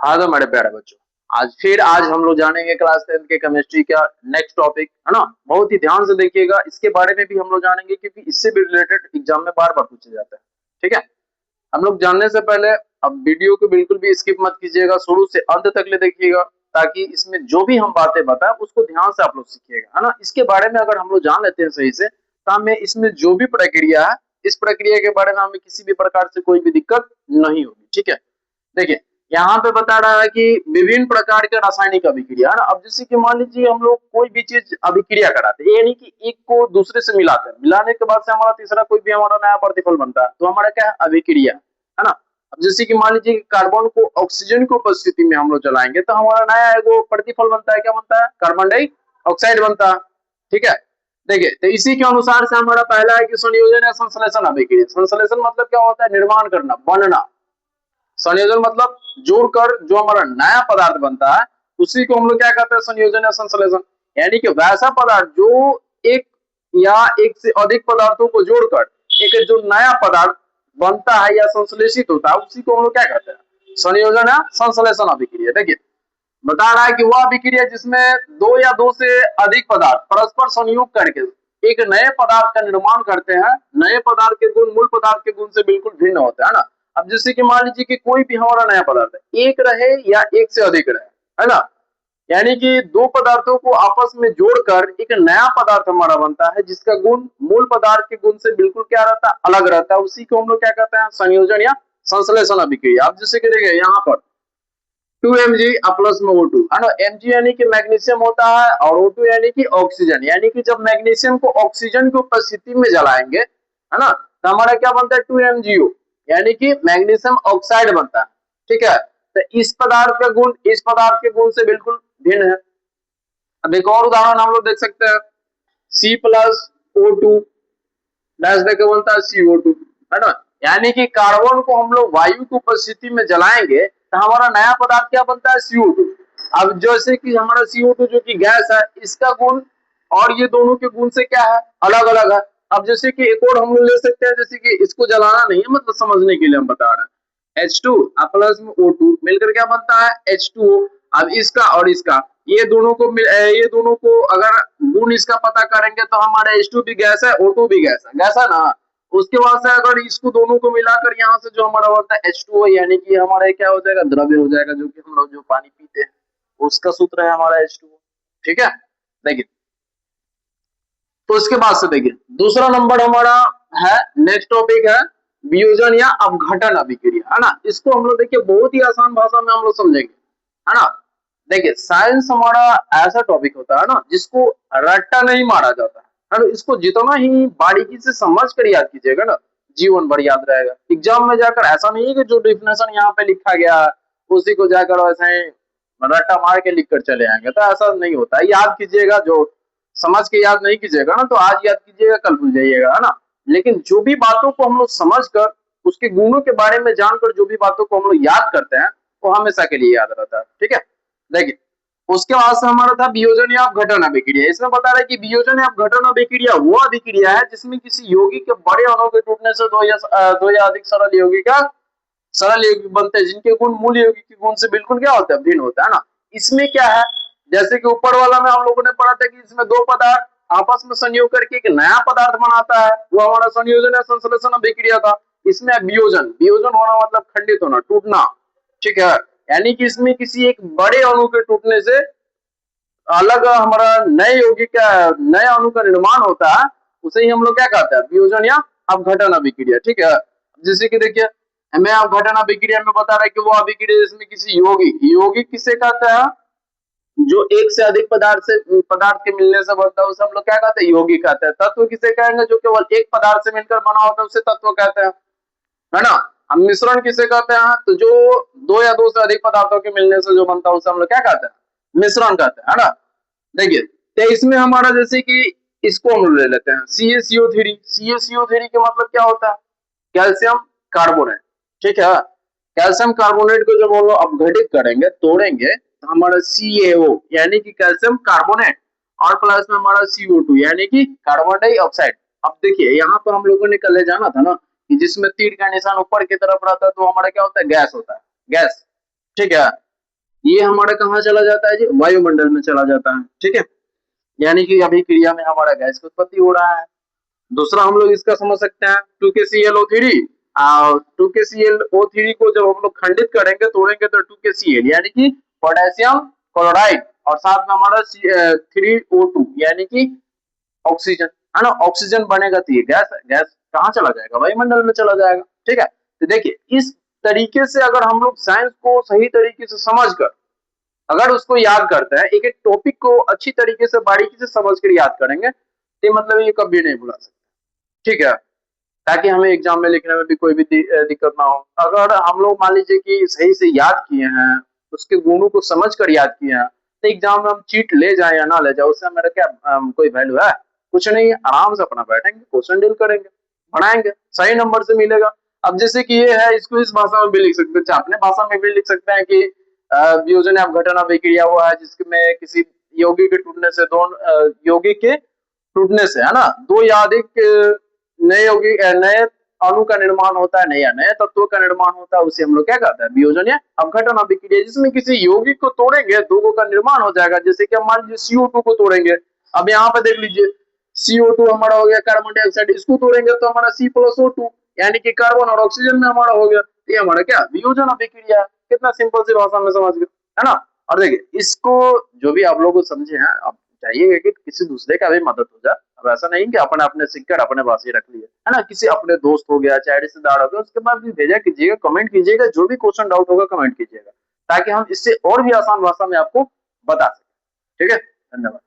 हाँ तो मेरे प्यारे बच्चों, आज हम लोग जानेंगे क्लास 10 के केमिस्ट्री का नेक्स्ट टॉपिक, है ना। बहुत ही ध्यान से देखिएगा, इसके बारे में भी हम लोग जानेंगे क्योंकि इससे भी रिलेटेड एग्जाम में बार बार पूछे जाता है। ठीक है, हम लोग जानने से पहले अब वीडियो को बिल्कुल भी स्किप मत कीजिएगा, शुरू से अंत तक ले देखिएगा, ताकि इसमें जो भी हम बातें बताएं उसको ध्यान से आप लोग सीखिएगा, है ना। इसके बारे में अगर हम लोग जान लेते हैं सही से, तो हमें इसमें जो भी प्रक्रिया है, इस प्रक्रिया के बारे में हमें किसी भी प्रकार से कोई भी दिक्कत नहीं होगी। ठीक है, देखिए यहाँ पे बता रहा है कि विभिन्न प्रकार के रासायनिक अभिक्रिया, है ना। अब जैसे कि मान लीजिए हम लोग कोई भी चीज अभिक्रिया कराते हैं, यानी कि एक को दूसरे से मिलाते हैं, मिलाने के बाद से हमारा तीसरा कोई भी हमारा नया प्रतिफल बनता है, तो हमारा क्या है, अभिक्रिया, है ना। अब जैसे कि मान लीजिए कि कार्बन को ऑक्सीजन की उपस्थिति में हम लोग जलाएंगे, तो हमारा नया एगो प्रतिफल बनता है, क्या बनता है, कार्बन डाइऑक्साइड बनता है। ठीक है, देखिए तो इसी के अनुसार से हमारा पहला है कि संयोजन या संश्लेषण अभिक्रिया। संश्लेषण मतलब क्या होता है, निर्माण करना, बनना। संयोजन मतलब जोड़कर जो हमारा नया पदार्थ बनता है, उसी को हम लोग क्या कहते हैं, संयोजन या संश्लेषण। यानी कि वैसा पदार्थ जो एक या एक से अधिक पदार्थों को जोड़कर एक जो नया पदार्थ बनता है या संश्लेषित होता है, उसी को हम लोग क्या कहते हैं, संयोजन या संश्लेषण अभिक्रिया। देखिए बता रहा है कि वह अभिक्रिया जिसमें दो या दो से अधिक पदार्थ परस्पर संयोग करके एक नए पदार्थ का निर्माण करते हैं। नए पदार्थ के गुण मूल पदार्थ के गुण से बिल्कुल भिन्न होते हैं, ना। अब जैसे कि मान लीजिए कि कोई भी हमारा नया पदार्थ है, एक रहे या एक से अधिक रहे, है ना। यानी कि दो पदार्थों को आपस में जोड़कर एक नया पदार्थ हमारा बनता है, जिसका गुण मूल पदार्थ के गुण से बिल्कुल क्या रहता है, अलग रहता है। उसी को हम लोग क्या कहते हैं, संयोजन या संश्लेषण अभिक्रिया। अब जैसे कि देखिए यहाँ पर 2 Mg प्लस में O2, है ना। Mg यानी कि मैग्नीशियम होता है और O2 यानी कि ऑक्सीजन। यानी कि जब मैग्नीशियम को ऑक्सीजन की उपस्थिति में जलाएंगे, है ना, तो हमारा क्या बनता है, 2MgO, यानी कि मैग्नीशियम ऑक्साइड बनता है। ठीक है, तो इस पदार्थ का गुण इस पदार्थ के गुण से बिल्कुल भिन्न है। अब एक और उदाहरण हम लोग देख सकते हैं, C+O2 डैश देके बनता है CO2, है ना। यानी कि कार्बन को हम लोग वायु की उपस्थिति में जलाएंगे, तो हमारा नया पदार्थ क्या बनता है, CO2। अब जैसे कि हमारा CO2 जो कि गैस है, इसका गुण और ये दोनों के गुण से क्या है, अलग अलग है। अब जैसे कि एक और हम लोग ले सकते हैं, जैसे कि इसको जलाना नहीं है, मतलब समझने के लिए हम बता रहे हैं, H2 प्लस में O2 मिलकर क्या बनता है, H2O। अब इसका और इसका ये दोनों को अगर गुण इसका पता करेंगे, तो हमारा H2 भी गैस है, O2 भी गैस है ना। उसके बाद से अगर इसको दोनों को मिलाकर यहाँ से जो हमारा होता है H2O, यानी कि हमारा क्या हो जाएगा, द्रव्य हो जाएगा, जो कि हम लोग जो पानी पीते हैं उसका सूत्र है हमारा H2O। ठीक है, देखिए तो इसके बाद से देखिए दूसरा नंबर हमारा है, नेक्स्ट टॉपिक है वियोजन या अपघटन अभिक्रिया, है ना। इसको हम लोग देखिए बहुत ही आसान भाषा में हम लोग समझेंगे, है ना। देखिए साइंस हमारा ऐसा टॉपिक होता है ना, जिसको रट्टा नहीं मारा जाता है ना। इसको जितना ही बारीकी से समझ कर याद कीजिएगा ना, जीवन भर याद रहेगा। एग्जाम में जाकर ऐसा नहीं है कि जो डिफिनेशन यहाँ पे लिखा गया उसी को जाकर वैसे ही रट्टा मार के लिख कर चले आएंगे, तो ऐसा नहीं होता है। याद कीजिएगा, जो समझ के याद नहीं कीजिएगा ना, तो आज याद कीजिएगा कल भूल जाइएगा, है ना। लेकिन जो भी बातों को हम लोग समझ कर, उसके गुणों के बारे में जानकर जो भी बातों को हम लोग याद करते हैं, वो हमेशा के लिए याद रहता है। ठीक है, देखिए उसके बाद से हमारा था वियोजन या अपघटन अभिक्रिया। इसमें बता रहा है कि वियोजन या अपघटन अभिक्रिया वो अभिक्रिया है जिसमें किसी यौगिक के बड़े अणु के टूटने से दो या अधिक सरल यौगिक बनते हैं, जिनके गुण मूल यौगिक के गुण से बिल्कुल क्या होता है, भिन्न होता है ना। इसमें क्या है, जैसे कि ऊपर वाला में हम लोगों ने पढ़ा था कि इसमें दो पदार्थ आपस में संयोग करके एक नया पदार्थ बनाता है, वो हमारा संयोजन या संश्लेषण अभिक्रिया था। इसमें वियोजन वियोजन होना मतलब खंडित होना, टूटना। ठीक है, यानी कि इसमें किसी एक बड़े अणु के टूटने से अलग हमारा नए अणु का निर्माण होता है, उसे ही हम लोग क्या कहते हैं, वियोजन या अपघटन अभिक्रिया। ठीक है, जैसे कि देखिए हमें अपघटन अभिक्रिया में बता रहा है कि वो अभिक्रिया जिसमें किसी यौगिक किसे कहते हैं, जो एक से अधिक पदार्थ के मिलने से बनता है, उसे हम लोग क्या कहते हैं, यौगिक कहते हैं। तत्व किसे कहेंगे, जो केवल एक पदार्थ से मिलकर बना होता है, उसे तत्व कहते हैं, है ना। हम मिश्रण किसे कहते हैं, तो जो दो या दो से अधिक पदार्थों के मिलने से जो बनता है, उसे हम लोग क्या कहते हैं, मिश्रण कहते हैं, है ना। देखिए तो इसमें हमारा जैसे कि इसको हम लोग ले लेते हैं CaCO3 के मतलब क्या होता है, कैल्शियम कार्बोनेट। ठीक है, कैल्शियम कार्बोनेट को जब हम लोग अपघटित करेंगे, तोड़ेंगे, तो हमारा CaO यानी कि कैल्शियम कार्बोनेट और प्लस में हमारा CO2 यानी कि कार्बन डाइऑक्साइड। अब देखिए यहाँ पर हम लोगों ने कल जाना था ना कि जिसमें तीर का निशान ऊपर की तरफ रहता है, तो हमारा क्या होता है, गैस होता है, गैस। ठीक है, ये हमारा कहाँ चला जाता है जी, वायुमंडल में चला जाता है, ठीक है। यानी कि अभी क्रिया में हमारा गैस की उत्पत्ति हो रहा है। दूसरा हम लोग इसका समझ सकते हैं 2KClO3, और 2KClO3 को जब हम लोग खंडित करेंगे, तोड़ेंगे, तो 2KCl यानी कि पोटेशियम क्लोराइड, और साथ में हमारा 3O2 यानी कि ऑक्सीजन, है ना। ऑक्सीजन बनेगा तो ये गैस है, गैस कहाँ चला जाएगा, वायुमंडल में चला जाएगा, ठीक है। तो देखिए इस तरीके से अगर हम लोग साइंस को सही तरीके से समझकर अगर उसको याद करते हैं, एक एक टॉपिक को अच्छी तरीके से बारीकी से समझ कर याद करेंगे, तो मतलब ये कभी नहीं भुला सकते, ठीक है। ताकि हमें एग्जाम में लिखने में भी कोई भी दिक्कत ना हो। अगर हम लोग मान लीजिए कि सही से याद किए हैं, उसके गुणों को समझ कर याद किए हैं, तो एग्जाम में हम चीट ले जाए या ना ले जाए, उससे मेरा क्या कोई वैल्यू है, कुछ नहीं है। आराम से अपना बैठेंगे, क्वेश्चन डील करेंगे, बनाएंगे, सही नंबर से मिलेगा। अब जैसे कि ये है, इसको इस भाषा में भी लिख सकते हैं, अपने भाषा में भी लिख सकते हैं कि वियोजन अपघटन अभिक्रिया हुआ है जिसमें किसी यौगिक के टूटने से यौगिक के टूटने से, है ना, दो या अधिक नए अणु का निर्माण होता है, नए तत्वों का निर्माण होता है, उसे हम लोग क्या कहते हैं, वियोजन या अपघटन अभिक्रिया। जिसमें किसी यौगिक को तोड़ेंगे, दो का निर्माण हो जाएगा। जैसे कि हम मान लीजिए CO2 को तोड़ेंगे, अब यहाँ पे देख लीजिए CO2 हमारा हो गया कार्बन डाइऑक्साइड, इसको तोड़ेंगे तो हमारा C+O2 यानी कि कार्बन और ऑक्सीजन में हमारा हो गया। ये हमारा क्या, वियोजन अभिक्रिया है। कितना सिंपल सी भाषा में समझ गए, है ना। और देखिए इसको जो भी आप लोग समझे हैं, आप चाहिए कि किसी दूसरे का भी मदद हो जाए। अब ऐसा नहीं कि अपने अपने सीखकर अपने पास ही रख लिए, है ना। किसी अपने दोस्त हो गया, चाहे रिश्तेदार हो गया, उसके बाद भी भेजा कीजिएगा, कमेंट कीजिएगा, जो भी क्वेश्चन डाउट होगा कमेंट कीजिएगा, ताकि हम इससे और भी आसान भाषा में आपको बता सकें, ठीक है। धन्यवाद।